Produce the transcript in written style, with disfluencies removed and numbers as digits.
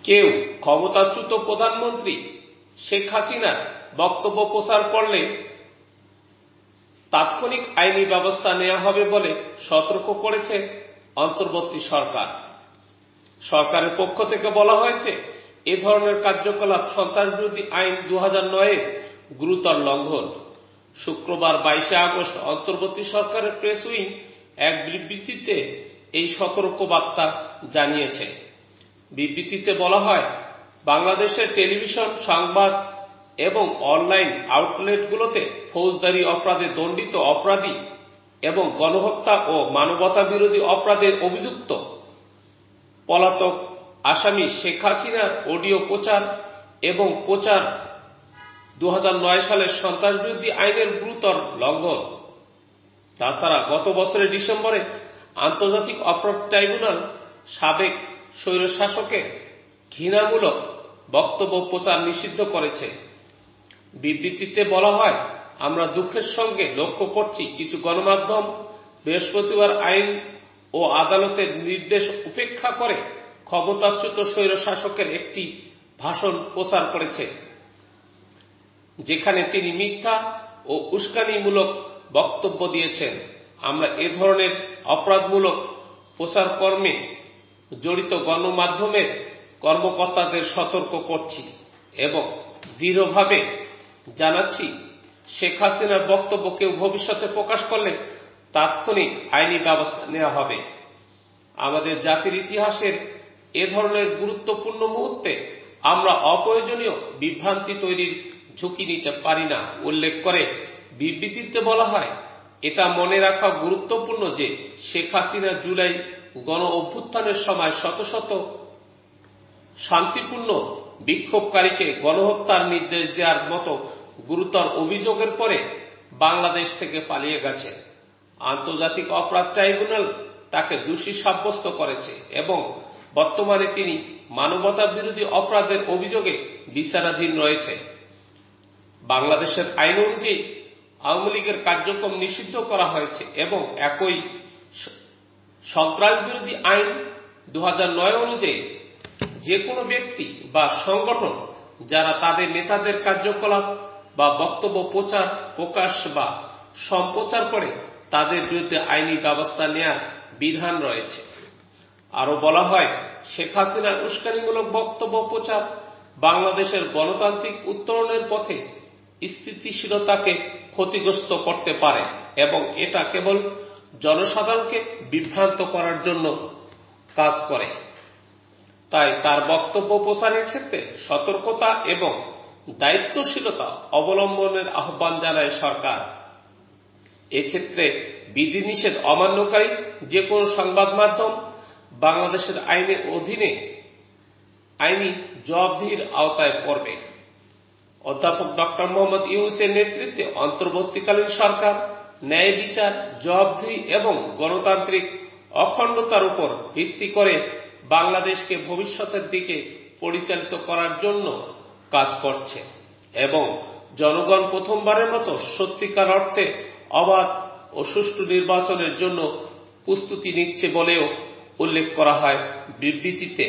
কেউ ক্ষমতাচ্যুত প্রধানমন্ত্রী শেখ হাসিনার বক্তব্য প্রচার করলে তাৎক্ষণিক আইনি ব্যবস্থা নেওয়া হবে বলে সতর্ক করেছে অন্তর্বর্তী সরকার। সরকারের পক্ষ থেকে বলা হয়েছে, এ ধরনের কার্যকলাপ সন্ত্রাসবিরোধী আইন 2009-এর গুরুতর লঙ্ঘন। শুক্রবার 22 আগস্ট অন্তর্বর্তী সরকারের প্রেস উইং এক বিবৃতিতে এই সতর্কবার্তা জানিয়েছে। বিবৃতিতে বলা হয়, বাংলাদেশের টেলিভিশন, সংবাদ এবং অনলাইন আউটলেটগুলোতে ফৌজদারি অপরাধে দণ্ডিত অপরাধী এবং গণহত্যা ও মানবতা বিরোধী অপরাধের অভিযুক্ত পলাতক আসামি শেখ হাসিনার অডিও প্রচার এবং প্রচার 2009 সালের সন্ত্রাসবিরোধী আইনের গুরুতর লঙ্ঘন। তাছাড়া গত বছরের ডিসেম্বরে আন্তর্জাতিক অপরাধ ট্রাইব্যুনাল সাবেক স্বৈরশাসকের ঘৃণামূলক বক্তব্য প্রচার নিষিদ্ধ করেছে। বিবৃতিতে বলা হয়, আমরা দুঃখের সঙ্গে লক্ষ্য করছি কিছু গণমাধ্যম বৃহস্পতিবার আইন ও আদালতের নির্দেশ উপেক্ষা করে ক্ষমতাচ্যুত স্বৈরশাসকের একটি ভাষণ প্রচার করেছে, যেখানে তিনি মিথ্যা ও উস্কানিমূলক বক্তব্য দিয়েছেন। আমরা এ ধরনের অপরাধমূলক প্রচারকর্মে জড়িত গণমাধ্যমের কর্মকর্তাদের সতর্ক করছি এবং দৃঢ়ভাবে জানাচ্ছি, শেখ হাসিনার বক্তব্য কেউ ভবিষ্যতে প্রকাশ করলে তাৎক্ষণিক আইনি ব্যবস্থা নেওয়া হবে। আমাদের জাতির ইতিহাসের এ ধরনের গুরুত্বপূর্ণ মুহূর্তে আমরা অপ্রয়োজনীয় বিভ্রান্তি তৈরির ঝুঁকি নিতে পারি না। উল্লেখ করে বিবৃতিতে বলা হয়, এটা মনে রাখা গুরুত্বপূর্ণ যে শেখ হাসিনা জুলাই গণ অভ্যুত্থানের সময় শত শত শান্তিপূর্ণ বিক্ষোভকারীকে গণহত্যার নির্দেশ দেওয়ার মতো গুরুতর অভিযোগের পরে বাংলাদেশ থেকে পালিয়ে গেছে। আন্তর্জাতিক অপরাধ ট্রাইব্যুনাল তাকে দোষী সাব্যস্ত করেছে এবং বর্তমানে তিনি মানবতা বিরোধী অপরাধের অভিযোগে বিচারাধীন রয়েছে। বাংলাদেশের আইন অনুযায়ী আওয়ামী লীগের কার্যক্রম নিষিদ্ধ করা হয়েছে এবং একই সন্ত্রাস বিরোধী আইন 2009 অনুযায়ী যে কোনো ব্যক্তি বা সংগঠন যারা তাদের নেতাদের কার্যকলাপ বা বক্তব্য প্রচার, প্রকাশ বা সম্প্রচার করে তাদের বিরুদ্ধে আইনি ব্যবস্থা নেওয়ার বিধান রয়েছে। আরো বলা হয়, শেখ হাসিনার উস্কানিমূলক বক্তব্য প্রচার বাংলাদেশের গণতান্ত্রিক উত্তরণের পথে স্থিতিশীলতাকে ক্ষতিগ্রস্ত করতে পারে এবং এটা কেবল জনসাধারণকে বিভ্রান্ত করার জন্য কাজ করে। তাই তার বক্তব্য প্রচারের ক্ষেত্রে সতর্কতা এবং দায়িত্বশীলতা অবলম্বনের আহ্বান জানায় সরকার। এক্ষেত্রে বিধিনিষেধ অমান্যকারী যে কোনো সংবাদ মাধ্যম বাংলাদেশের আইনের অধীনে আইনি জবাবদিহির আওতায় পড়বে। অধ্যাপক ডক্টর মোহাম্মদ ইউনূসের নেতৃত্বে অন্তর্বর্তীকালীন সরকার ন্যায় বিচার, জবাবদিহি এবং গণতান্ত্রিক অখণ্ডতার উপর ভিত্তি করে বাংলাদেশকে ভবিষ্যতের দিকে পরিচালিত করার জন্য কাজ করছে এবং জনগণ প্রথমবারের মতো সত্যিকার অর্থে অবাধ ও সুষ্ঠু নির্বাচনের জন্য প্রস্তুতি নিচ্ছে বলেও উল্লেখ করা হয় বিবৃতিতে।